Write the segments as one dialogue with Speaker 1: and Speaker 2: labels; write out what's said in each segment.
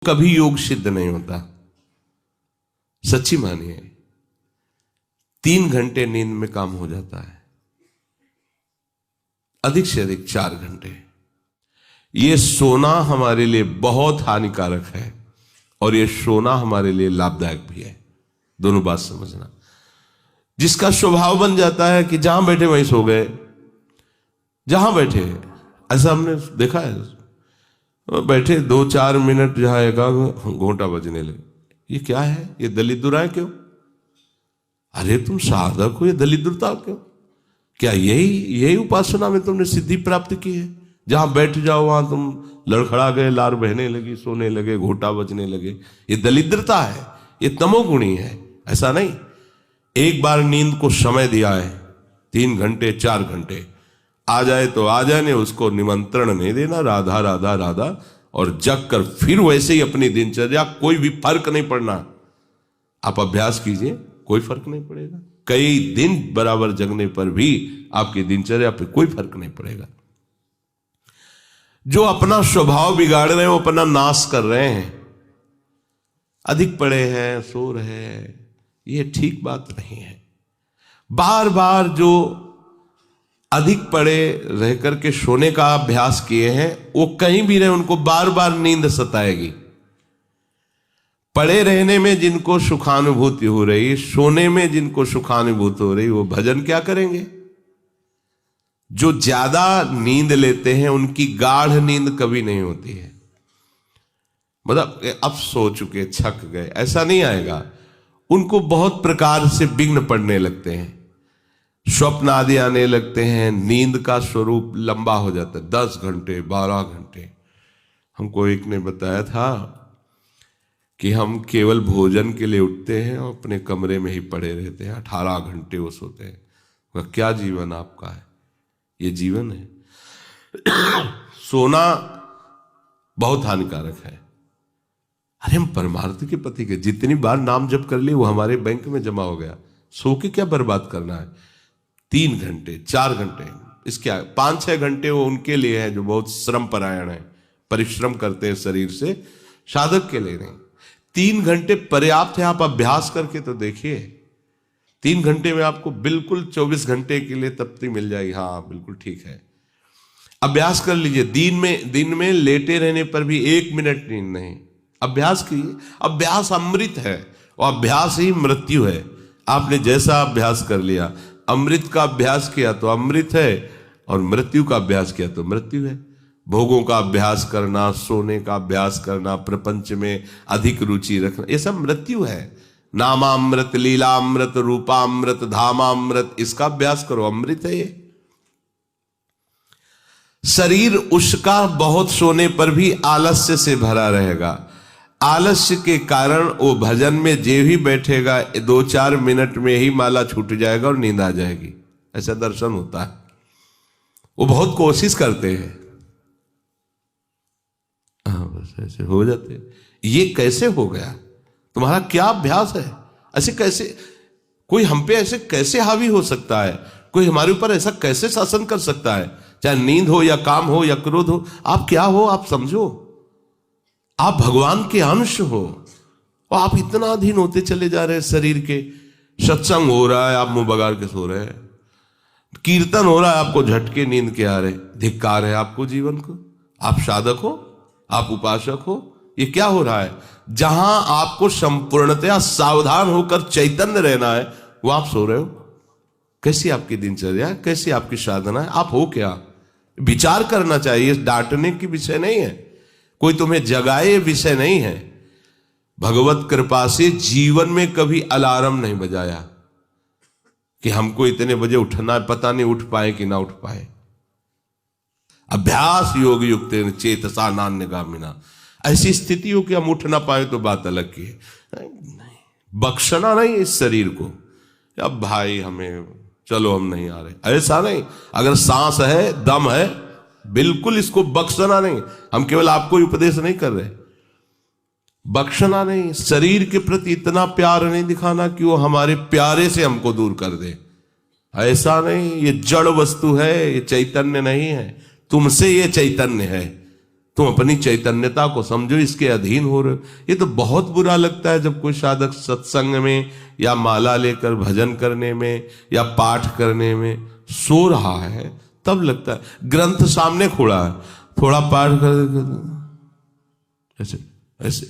Speaker 1: कभी योग सिद्ध नहीं होता। सच्ची मानिए, 3 घंटे नींद में काम हो जाता है, अधिक से अधिक 4 घंटे। ये सोना हमारे लिए बहुत हानिकारक है और ये सोना हमारे लिए लाभदायक भी है। दोनों बात समझना। जिसका स्वभाव बन जाता है कि जहां बैठे वहीं सो गए, जहां बैठे, ऐसा हमने देखा है। बैठे 2-4 मिनट जहां एका घोंटा बजने लगे, ये क्या है? ये दलिद्र क्यों? अरे तुम साधक हो, ये दलिद्रता क्यों? क्या यही उपासना में तुमने सिद्धि प्राप्त की है? जहां बैठ जाओ वहां तुम लड़खड़ा गए, लार बहने लगी, सोने लगे, घोटा बजने लगे। ये दलिद्रता है, ये तमोगुणी है। ऐसा नहीं। एक बार नींद को समय दिया है, 3 घंटे 4 घंटे, आ जाए तो आ जाने, उसको निमंत्रण नहीं देना, राधा राधा राधा, और जग कर फिर वैसे ही अपनी दिनचर्या, कोई भी फर्क नहीं पड़ना। आप अभ्यास कीजिए, कोई फर्क नहीं पड़ेगा। कई दिन बराबर जगने पर भी आपकी दिनचर्या पे कोई फर्क नहीं पड़ेगा। जो अपना स्वभाव बिगाड़ रहे हैं वो अपना नाश कर रहे हैं। अधिक पड़े हैं, सो रहे हैं, ये ठीक बात नहीं है। बार बार जो अधिक पड़े रह करके सोने का अभ्यास किए हैं, वो कहीं भी रहे, उनको बार बार नींद सताएगी। पड़े रहने में जिनको सुखानुभूति हो रही, सोने में जिनको सुखानुभूति हो रही, वो भजन क्या करेंगे? जो ज्यादा नींद लेते हैं उनकी गाढ़ नींद कभी नहीं होती है। मतलब अब सो चुके, थक गए, ऐसा नहीं आएगा। उनको बहुत प्रकार से विघ्न पड़ने लगते हैं, स्वप्न आदि आने लगते हैं, नींद का स्वरूप लंबा हो जाता है, 10 घंटे 12 घंटे। हमको एक ने बताया था कि हम केवल भोजन के लिए उठते हैं और अपने कमरे में ही पड़े रहते हैं, 18 घंटे वो सोते हैं। वह क्या जीवन आपका है? ये जीवन है? सोना बहुत हानिकारक है। अरे हम परमार्थ के पति के जितनी बार नाम जप कर लिए वो हमारे बैंक में जमा हो गया। सो के क्या बर्बाद करना है? 3 घंटे 4 घंटे, इसके 5-6 घंटे वो उनके लिए है जो बहुत श्रम परायण है, परिश्रम करते हैं शरीर से, साधक के लिए नहीं। 3 घंटे पर्याप्त है। आप अभ्यास करके तो देखिए, 3 घंटे में आपको बिल्कुल 24 घंटे के लिए तृप्ति मिल जाएगी। हाँ बिल्कुल ठीक है, अभ्यास कर लीजिए। दिन में लेटे रहने पर भी 1 मिनट नींद नहीं। अभ्यास कीजिए। अभ्यास अमृत है और अभ्यास ही मृत्यु है। आपने जैसा अभ्यास कर लिया, अमृत का अभ्यास किया तो अमृत है, और मृत्यु का अभ्यास किया तो मृत्यु है। भोगों का अभ्यास करना, सोने का अभ्यास करना, प्रपंच में अधिक रुचि रखना, ये सब मृत्यु है। नामामृत, लीलामृत, रूपामृत, धामामृत, इसका अभ्यास करो, अमृत है ये। शरीर उसका बहुत सोने पर भी आलस्य से भरा रहेगा। आलस्य के कारण वो भजन में जे भी बैठेगा 2-4 मिनट में ही माला छूट जाएगा और नींद आ जाएगी। ऐसा दर्शन होता है। वो बहुत कोशिश करते हैं, हाँ बस ऐसे हो जाते। ये कैसे हो गया? तुम्हारा क्या अभ्यास है? ऐसे कैसे कोई हम पे ऐसे कैसे हावी हो सकता है? कोई हमारे ऊपर ऐसा कैसे शासन कर सकता है? चाहे नींद हो या काम हो या क्रोध हो, आप क्या हो? आप समझो, आप भगवान के अंश हो और आप इतना अधीन होते चले जा रहे हैं शरीर के। सत्संग हो रहा है, आप मुंह बगाड़ के सो रहे हैं। कीर्तन हो रहा है, आपको झटके नींद के आ रहे। धिक्कार है आपको जीवन को। आप साधक हो, आप उपासक हो, ये क्या हो रहा है? जहां आपको संपूर्णतया सावधान होकर चैतन्य रहना है, वो आप सो रहे हो। कैसी आपकी दिनचर्या, कैसी आपकी साधना है? आप हो क्या? विचार करना चाहिए। डांटने की विषय नहीं है, कोई तुम्हें जगाए विषय नहीं है। भगवत कृपा से जीवन में कभी अलार्म नहीं बजाया कि हमको इतने बजे उठना है, पता नहीं उठ पाए कि ना उठ पाए। अभ्यास योग युक्त चेतसा नान्यगामिना, ऐसी स्थिति हो कि हम उठ ना पाए तो बात अलग की है। नहीं, बख्शना नहीं इस शरीर को, अब भाई हमें चलो हम नहीं आ रहे, ऐसा नहीं। अगर सांस है, दम है, बिल्कुल इसको बख्शना नहीं। हम केवल आपको उपदेश नहीं कर रहे, बख्शना नहीं। शरीर के प्रति इतना प्यार नहीं दिखाना कि वो हमारे प्यारे से हमको दूर कर दे, ऐसा नहीं। ये जड़ वस्तु है, ये चैतन्य नहीं है। तुमसे ये चैतन्य है, तुम अपनी चैतन्यता को समझो, इसके अधीन हो रहे हो। ये तो बहुत बुरा लगता है जब कोई साधक सत्संग में या माला लेकर भजन करने में या पाठ करने में सो रहा है, तब लगता है। ग्रंथ सामने खोला है, थोड़ा पाठ कर ऐसे ऐसे।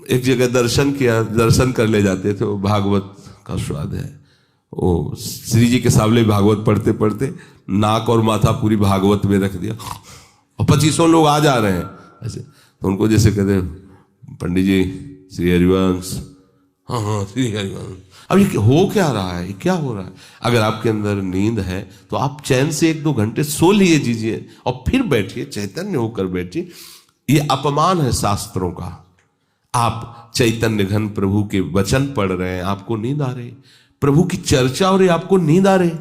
Speaker 1: एक जगह दर्शन कर ले जाते थे, वो भागवत का स्वाद है। वो श्री जी के सामने भागवत पढ़ते पढ़ते नाक और माथा पूरी भागवत में रख दिया, और 2500 लोग आ जा रहे हैं ऐसे। तो उनको जैसे कहते हैं, पंडित जी श्री हरिवंश, हाँ हाँ श्री हरिवंश। अब ये हो क्या रहा है, ये क्या हो रहा है? अगर आपके अंदर नींद है तो आप चैन से 1-2 घंटे सो लिए दीजिए और फिर बैठिए, चैतन्य होकर बैठिए। ये अपमान है शास्त्रों का। आप चैतन्य घन प्रभु के वचन पढ़ रहे हैं, आपको नींद आ रही, प्रभु की चर्चा हो रही, आपको नींद आ रही।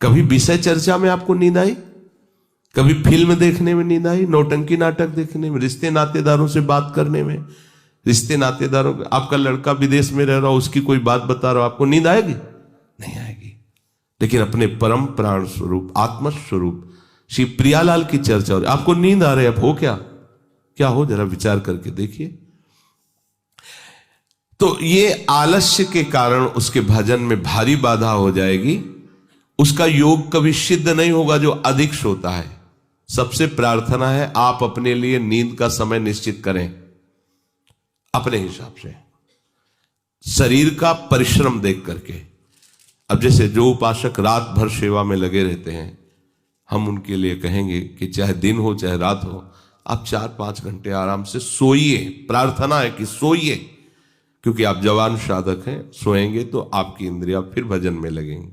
Speaker 1: कभी विषय चर्चा में आपको नींद आई? कभी फिल्म देखने में नींद आई? नौटंकी नाटक देखने में, रिश्ते नातेदारों से बात करने में, रिश्ते नातेदारों, आपका लड़का विदेश में रह रहा हो, उसकी कोई बात बता रहा हो, आपको नींद आएगी? नहीं आएगी। लेकिन अपने परम प्राण स्वरूप आत्म स्वरूप श्री प्रियालाल की चर्चा हो रही, आपको नींद आ रही है। अब हो क्या हो, जरा विचार करके देखिए। तो ये आलस्य के कारण उसके भजन में भारी बाधा हो जाएगी। उसका योग कभी सिद्ध नहीं होगा जो अधिक सोता है। सबसे प्रार्थना है, आप अपने लिए नींद का समय निश्चित करें अपने हिसाब से, शरीर का परिश्रम देख करके। अब जैसे जो उपासक रात भर सेवा में लगे रहते हैं, हम उनके लिए कहेंगे कि चाहे दिन हो चाहे रात हो, आप 4-5 घंटे आराम से सोइए। प्रार्थना है कि सोइए, क्योंकि आप जवान साधक हैं, सोएंगे तो आपकी इंद्रियां फिर भजन में लगेंगी।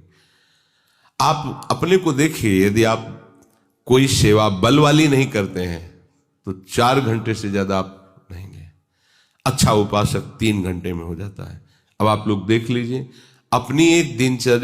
Speaker 1: आप अपने को देखिए, यदि आप कोई सेवा बल वाली नहीं करते हैं तो 4 घंटे से ज्यादा आप नहीं गए। अच्छा उपासक 3 घंटे में हो जाता है। अब आप लोग देख लीजिए अपनी एक दिनचर्या